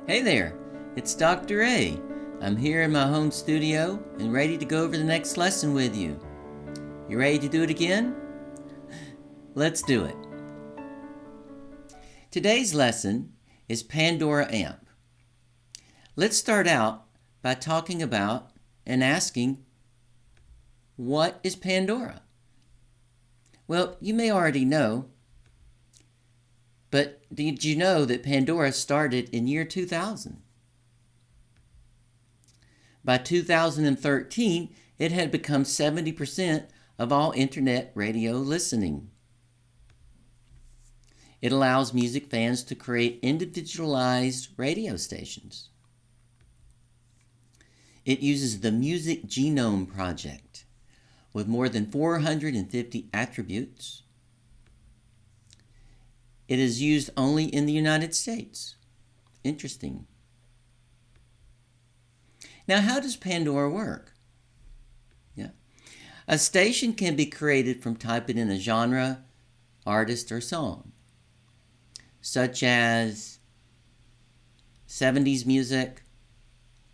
Hey there, it's Dr. A. I'm here in my home studio and ready to go over the next lesson with you. You ready to do it again? Let's do it. Today's lesson is Pandora Amp. Let's start out by talking about and asking, what is Pandora? Well, you may already know, but did you know that Pandora started in year 2000? By 2013, it had become 70% of all internet radio listening. It allows music fans to create individualized radio stations. It uses the Music Genome Project with more than 450 attributes. It is used only in the United States. Interesting. Now, how does Pandora work? A station can be created from typing in a genre, artist, or song, such as 70s music,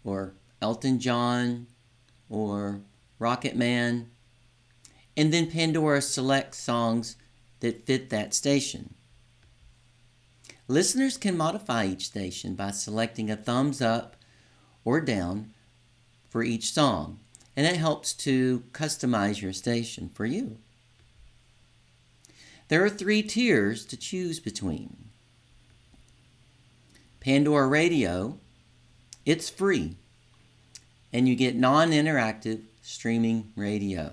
or Elton John, or Rocket Man, and then Pandora selects songs that fit that station. Listeners can modify each station by selecting a thumbs up or down for each song, and it helps to customize your station for you. There are 3 tiers to choose between. Pandora Radio, it's free, and you get non-interactive streaming radio.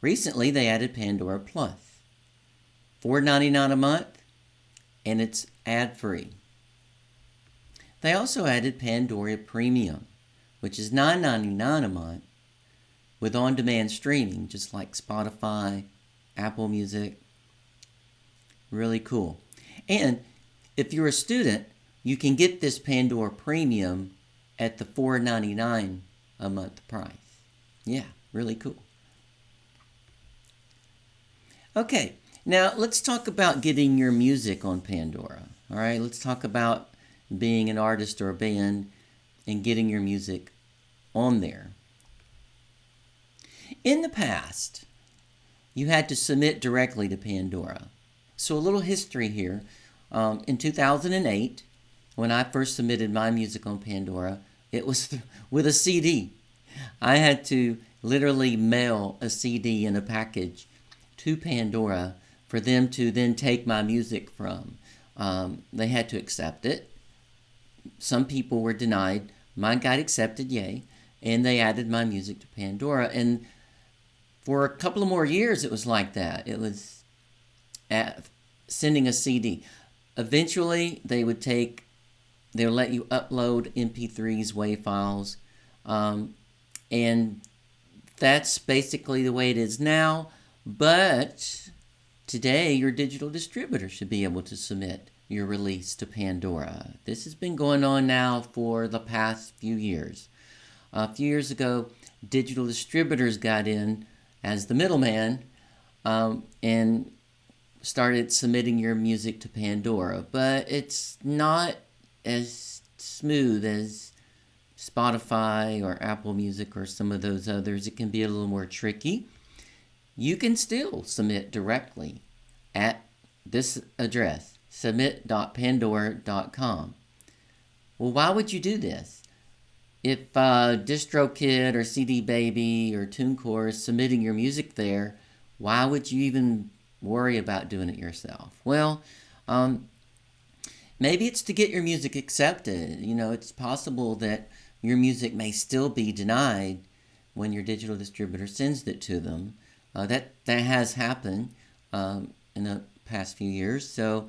Recently, they added Pandora Plus, $4.99 a month, and it's ad-free. They also added Pandora Premium, which is $9.99 a month, with on-demand streaming, just like Spotify, Apple Music. Really cool. And if you're a student, you can get this Pandora Premium at the $4.99 a month price. Yeah, really cool. Okay, now let's talk about getting your music on Pandora. All right, let's talk about being an artist or a band and getting your music on there. In the past, you had to submit directly to Pandora. So a little history here. In 2008, when I first submitted my music on Pandora, it was with a CD. I had to literally mail a CD in a package to Pandora for them to then take my music from. They had to accept it. Some people were denied. Mine got accepted, yay, and they added my music to Pandora. And for a couple of more years, it was like that. It was sending a CD. Eventually, they would let you upload MP3s, WAV files, and that's basically the way it is now. But today, your digital distributor should be able to submit your release to Pandora. This has been going on now for the past few years. A few years ago, digital distributors got in as the middleman and started submitting your music to Pandora. But it's not as smooth as Spotify or Apple Music or some of those others. It can be a little more tricky. You can still submit directly at this address, submit.pandora.com. Well, why would you do this? If DistroKid or CD Baby or TuneCore is submitting your music there, why would you even worry about doing it yourself? Well, maybe it's to get your music accepted. You know, it's possible that your music may still be denied when your digital distributor sends it to them. That has happened in the past few years, so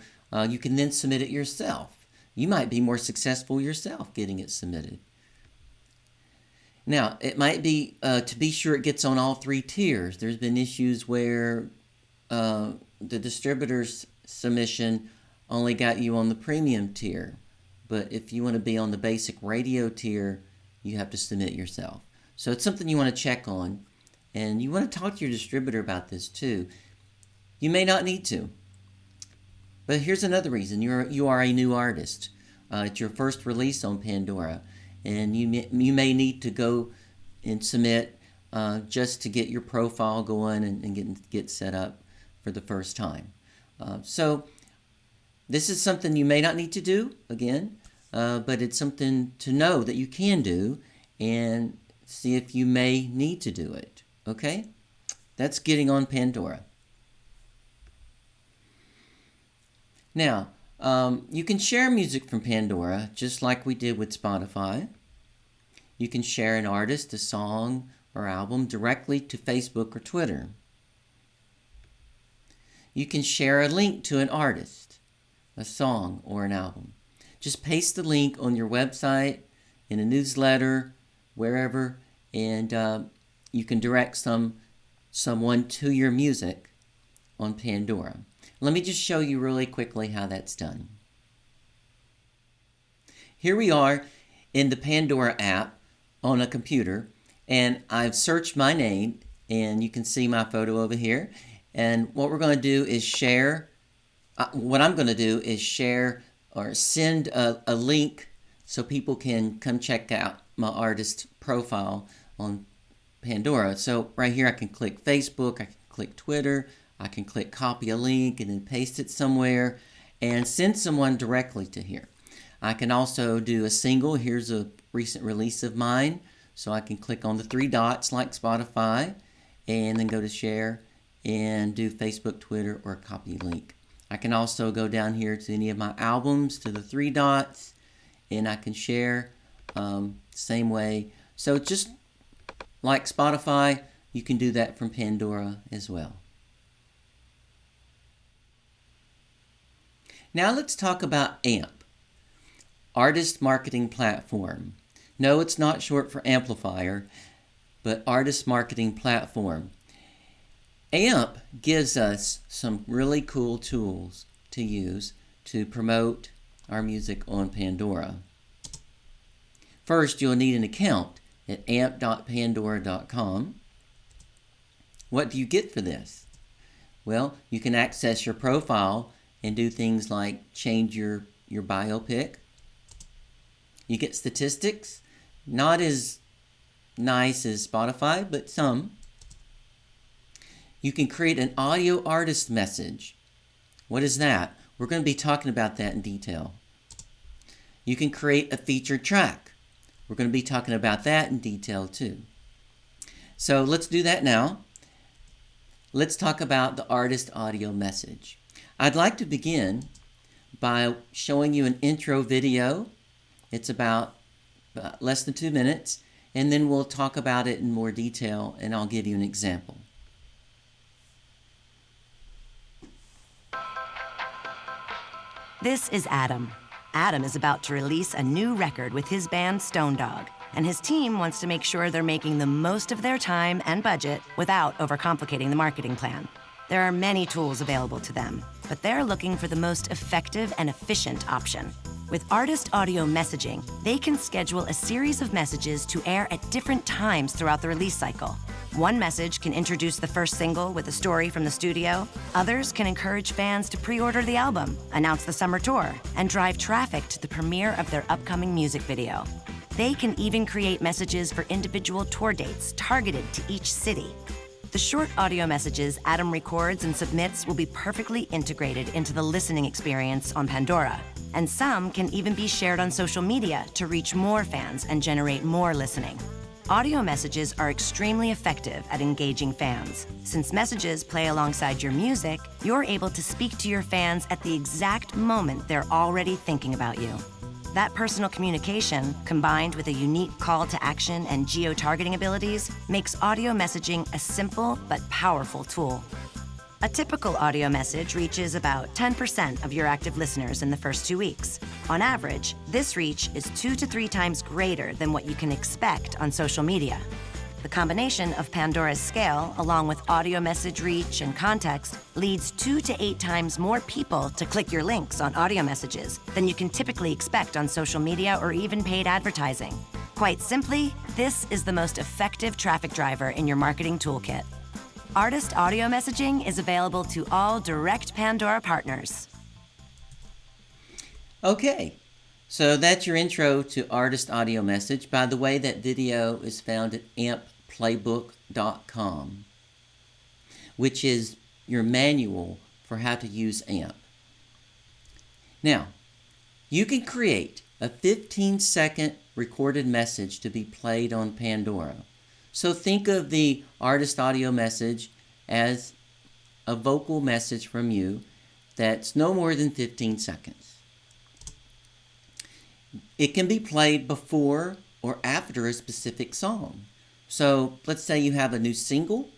you can then submit it yourself. You might be more successful yourself getting it submitted. Now, it might be, to be sure it gets on all 3 tiers. There's been issues where the distributor's submission only got you on the premium tier. But if you want to be on the basic radio tier, you have to submit yourself. So it's something you want to check on. And you want to talk to your distributor about this too. You may not need to. But here's another reason. You are a new artist. It's your first release on Pandora, and you may need to go and submit just to get your profile going and get set up for the first time. So this is something you may not need to do again, but it's something to know that you can do and see if you may need to do it. Okay? That's getting on Pandora. Now, you can share music from Pandora just like we did with Spotify. You can share an artist, a song, or album directly to Facebook or Twitter. You can share a link to an artist, a song, or an album. Just paste the link on your website, in a newsletter, wherever, and you can direct someone to your music on Pandora. Let me just show you really quickly how that's done. Here we are in the Pandora app on a computer, and I've searched my name, and you can see my photo over here. And what we're going to do is share, what I'm going to do is share or send a link so people can come check out my artist profile on Pandora. So right here I can click Facebook, I can click Twitter, I can click copy a link and then paste it somewhere and send someone directly to here. I can also do a single. Here's a recent release of mine. So I can click on the three dots like Spotify and then go to share and do Facebook, Twitter, or copy link. I can also go down here to any of my albums to the three dots and I can share same way. So just like Spotify, you can do that from Pandora as well. Now let's talk about AMP, Artist Marketing Platform. No, it's not short for amplifier, but Artist Marketing Platform. AMP gives us some really cool tools to use to promote our music on Pandora. First, you'll need an account at amp.pandora.com. What do you get for this? Well, you can access your profile and do things like change your biopic. You get statistics, not as nice as Spotify, but some. You can create an audio artist message. What is that? We're going to be talking about that in detail. You can create a featured track. We're going to be talking about that in detail too. So let's do that now. Let's talk about the artist audio message. I'd like to begin by showing you an intro video. It's about less than 2 minutes, and then we'll talk about it in more detail, and I'll give you an example. This is Adam. Adam is about to release a new record with his band Stone Dog, and his team wants to make sure they're making the most of their time and budget without overcomplicating the marketing plan. There are many tools available to them, but they're looking for the most effective and efficient option. With artist audio messaging, they can schedule a series of messages to air at different times throughout the release cycle. One message can introduce the first single with a story from the studio. Others can encourage fans to pre-order the album, announce the summer tour, and drive traffic to the premiere of their upcoming music video. They can even create messages for individual tour dates targeted to each city. The short audio messages Adam records and submits will be perfectly integrated into the listening experience on Pandora, and some can even be shared on social media to reach more fans and generate more listening. Audio messages are extremely effective at engaging fans. Since messages play alongside your music, you're able to speak to your fans at the exact moment they're already thinking about you. That personal communication, combined with a unique call to action and geo-targeting abilities, makes audio messaging a simple but powerful tool. A typical audio message reaches about 10% of your active listeners in the first 2 weeks. On average, this reach is 2 to 3 times greater than what you can expect on social media. The combination of Pandora's scale, along with audio message reach and context, leads 2 to 8 times more people to click your links on audio messages than you can typically expect on social media or even paid advertising. Quite simply, this is the most effective traffic driver in your marketing toolkit. Artist audio messaging is available to all direct Pandora partners. Okay, so that's your intro to Artist Audio Message. By the way, that video is found at ampplaybook.com, which is your manual for how to use AMP. Now, you can create a 15-second recorded message to be played on Pandora. So think of the Artist Audio Message as a vocal message from you that's no more than 15 seconds. It can be played before or after a specific song. So let's say you have a new single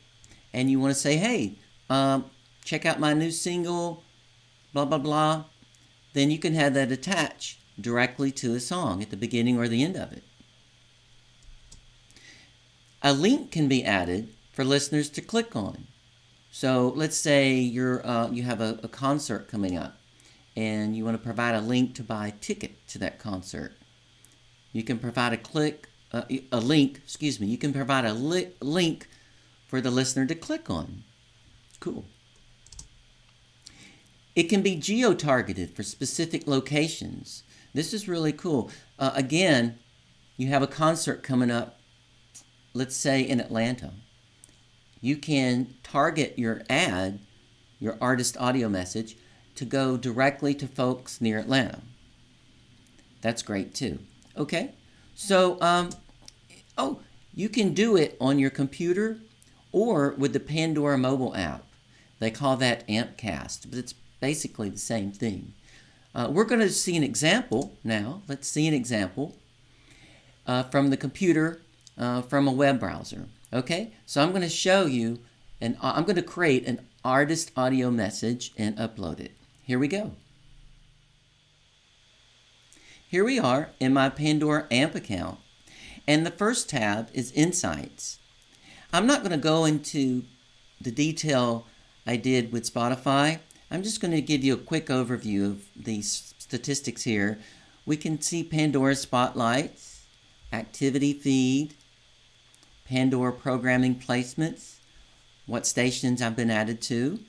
and you want to say, hey, check out my new single, blah, blah, blah. Then you can have that attached directly to a song at the beginning or the end of it. A link can be added for listeners to click on. So let's say you have a concert coming up and you want to provide a link to buy a ticket to that concert. You can provide a link. You can provide a link for the listener to click on. Cool. It can be geo-targeted for specific locations. This is really cool. Again, you have a concert coming up, let's say in Atlanta. You can target your ad, your Artist Audio Message, to go directly to folks near Atlanta. That's great too. Okay, so you can do it on your computer or with the Pandora mobile app. They call that Ampcast, but it's basically the same thing. We're going to see an example now. Let's see an example from the computer, from a web browser. Okay, so I'm going to show you, and I'm going to create an Artist Audio Message and upload it. Here we go. Here we are in my Pandora Amp account, and the first tab is Insights. I'm not going to go into the detail I did with Spotify. I'm just going to give you a quick overview of these statistics here. We can see Pandora Spotlights, Activity Feed, Pandora Programming Placements, what stations I've been added to.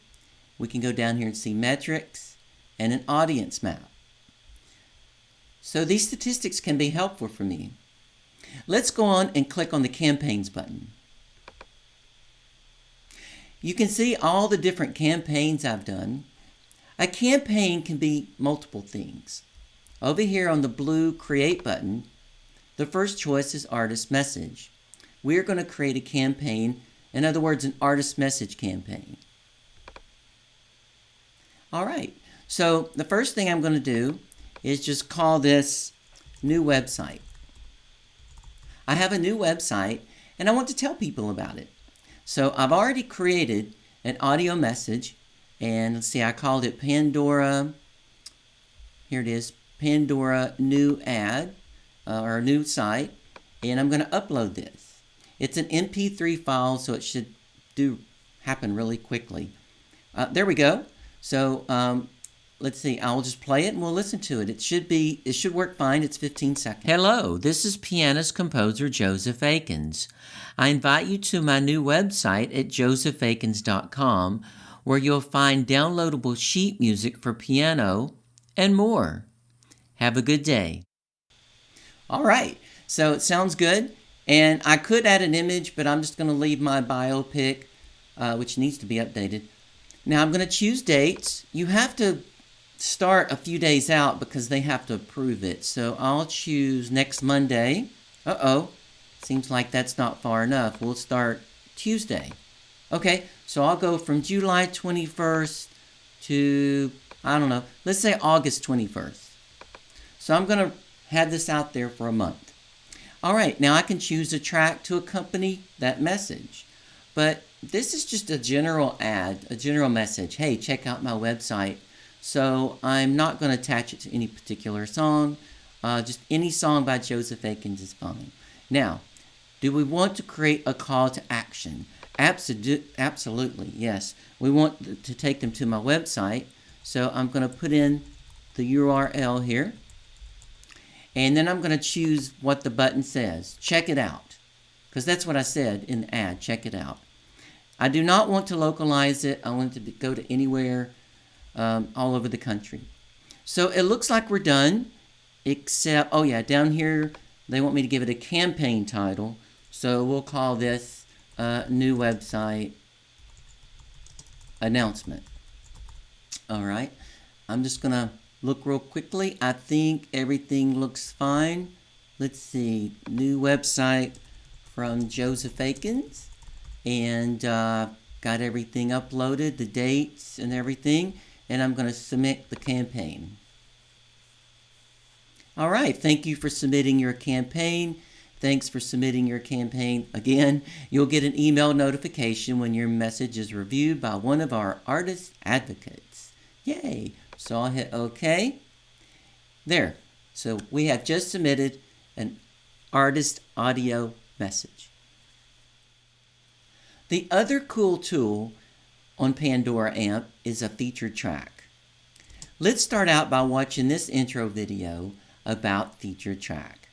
We can go down here and see Metrics and an Audience Map. So these statistics can be helpful for me. Let's go on and click on the Campaigns button. You can see all the different campaigns I've done. A campaign can be multiple things. Over here on the blue Create button, the first choice is Artist Message. We're going to create a campaign, in other words, an Artist Message campaign. All right, so the first thing I'm going to do is just call this New Website. I have a new website and I want to tell people about it. So I've already created an audio message, and let's see, I called it Pandora, here it is, Pandora New Ad, or New Site, and I'm going to upload this. It's an MP3 file, so it should happen really quickly. There we go. So let's see, I'll just play it and we'll listen to it. It should work fine. It's 15 seconds. Hello, this is pianist composer Joseph Akins. I invite you to my new website at josephakins.com, where you'll find downloadable sheet music for piano and more. Have a good day. All right, so it sounds good. And I could add an image, but I'm just going to leave my biopic, which needs to be updated. Now I'm going to choose dates. You have to start a few days out because they have to approve it. So I'll choose next Monday. Seems like that's not far enough. We'll start Tuesday. Okay, so I'll go from July 21st to, I don't know, let's say August 21st. So I'm going to have this out there for a month. All right, now I can choose a track to accompany that message. But this is just a general ad, a general message. Hey, check out my website. So I'm not going to attach it to any particular song. Just any song by Joseph Akins is fine. Now, do we want to create a call to action? Absolutely, yes. We want to take them to my website. So I'm going to put in the URL here. And then I'm going to choose what the button says. Check it out. Because that's what I said in the ad. Check it out. I do not want to localize it. I want it to go to anywhere all over the country. So it looks like we're done, except, oh yeah, down here they want me to give it a campaign title. So we'll call this new website announcement. All right, I'm just gonna look real quickly. I think everything looks fine. Let's see, new website from Joseph Akins, and got everything uploaded, the dates and everything, and I'm going to submit the campaign. All right, thank you for submitting your campaign. Thanks for submitting your campaign. Again, you'll get an email notification when your message is reviewed by one of our artist advocates. Yay! So I'll hit OK. There. So we have just submitted an artist audio message. The other cool tool on Pandora Amp is a featured track. Let's start out by watching this intro video about featured track.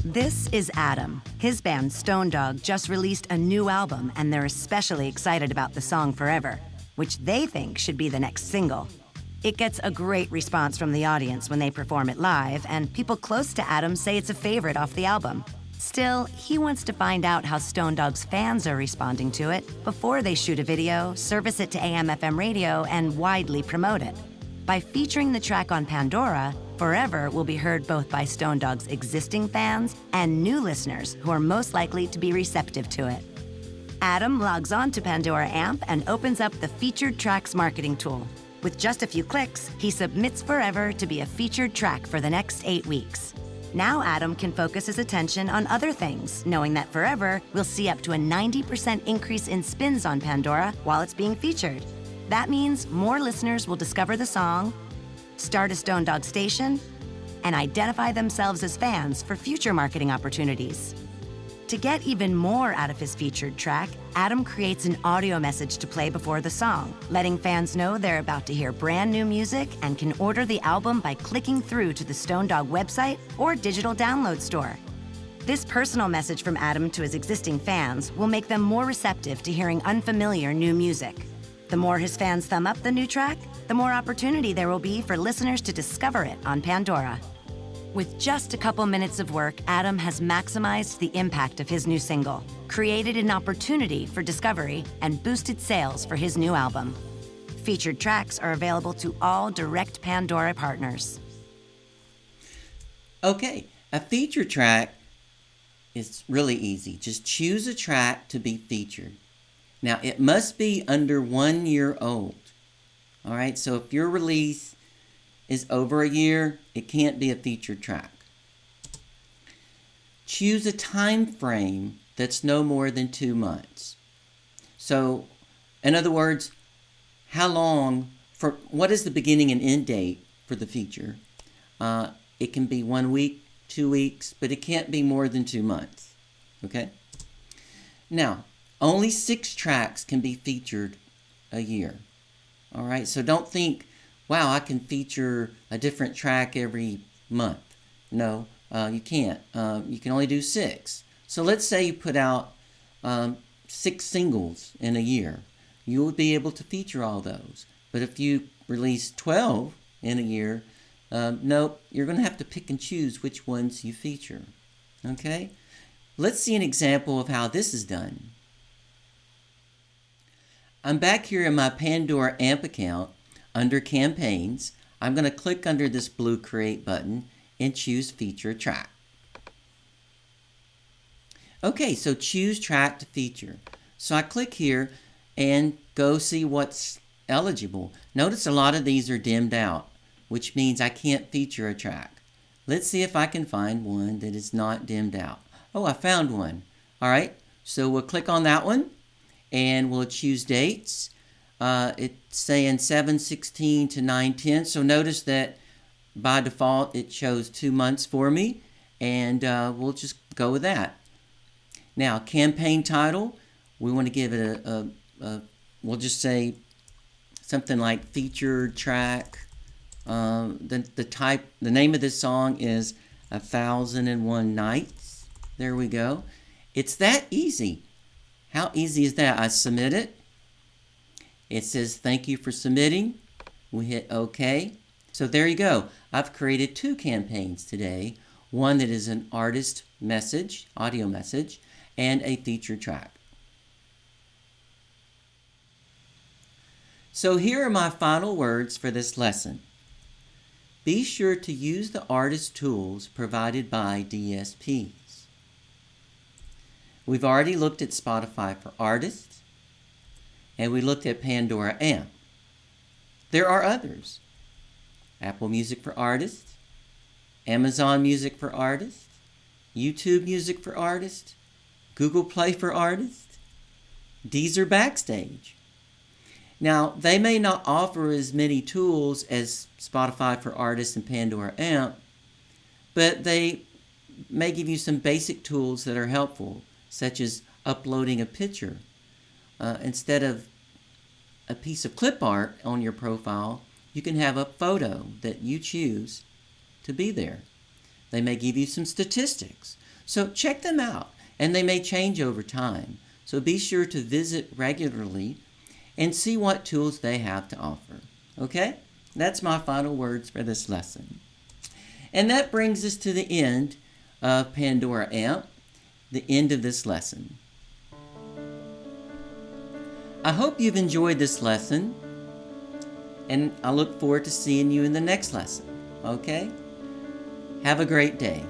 This is Adam. His band Stone Dog just released a new album, and they're especially excited about the song Forever, which they think should be the next single. It gets a great response from the audience when they perform it live, and people close to Adam say it's a favorite off the album. Still, he wants to find out how Stone Dog's fans are responding to it before they shoot a video, service it to AM/FM radio, and widely promote it. By featuring the track on Pandora, Forever will be heard both by Stone Dog's existing fans and new listeners who are most likely to be receptive to it. Adam logs on to Pandora Amp and opens up the Featured Tracks marketing tool. With just a few clicks, he submits Forever to be a featured track for the next 8 weeks. Now Adam can focus his attention on other things, knowing that Forever will see up to a 90% increase in spins on Pandora while it's being featured. That means more listeners will discover the song, start a Stone Dog station, and identify themselves as fans for future marketing opportunities. To get even more out of his featured track, Adam creates an audio message to play before the song, letting fans know they're about to hear brand new music and can order the album by clicking through to the Stone Dog website or digital download store. This personal message from Adam to his existing fans will make them more receptive to hearing unfamiliar new music. The more his fans thumb up the new track, the more opportunity there will be for listeners to discover it on Pandora. With just a couple minutes of work, Adam has maximized the impact of his new single, created an opportunity for discovery, and boosted sales for his new album. Featured tracks are available to all direct Pandora partners. Okay, a featured track is really easy. Just choose a track to be featured. Now, it must be under 1 year old. All right, so if your release is over a year, it can't be a featured track. Choose a time frame that's no more than 2 months. So, in other words, how long, what is the beginning and end date for the feature? It can be 1 week, 2 weeks, but it can't be more than 2 months. Okay? Now, only 6 tracks can be featured a year. All right, so don't think, wow, I can feature a different track every month. No, you can't. You can only do 6. So let's say you put out 6 singles in a year. You will be able to feature all those. But if you release 12 in a year, nope, you're going to have to pick and choose which ones you feature. Okay? Let's see an example of how this is done. I'm back here in my Pandora Amp account under Campaigns. I'm going to click under this blue Create button and choose Feature Track. Okay, so choose track to feature. So I click here and go see what's eligible. Notice a lot of these are dimmed out, which means I can't feature a track. Let's see if I can find one that is not dimmed out. Oh, I found one. All right, so we'll click on that one and we'll choose dates. It's saying 7/16 to 9/10. So notice that by default it shows 2 months for me, and we'll just go with that. Now, campaign title, we want to give it we'll just say something like featured track. The name of this song is 1001 Nights. There we go. It's that easy. How easy is that? I submit it. It says thank you for submitting. We hit OK. So there you go. I've created 2 campaigns today. One that is an artist message, audio message, and a featured track. So here are my final words for this lesson. Be sure to use the artist tools provided by DSPs. We've already looked at Spotify for Artists, and we looked at Pandora Amp. There are others. Apple Music for Artists, Amazon Music for Artists, YouTube Music for Artists, Google Play for Artists, Deezer Backstage. Now, they may not offer as many tools as Spotify for Artists and Pandora Amp, but they may give you some basic tools that are helpful, such as uploading a picture. Instead of a piece of clip art on your profile, you can have a photo that you choose to be there. They may give you some statistics. So check them out, and they may change over time. So be sure to visit regularly and see what tools they have to offer. Okay? That's my final words for this lesson. And that brings us to the end of Pandora Amp, the end of this lesson. I hope you've enjoyed this lesson, and I look forward to seeing you in the next lesson. Okay? Have a great day.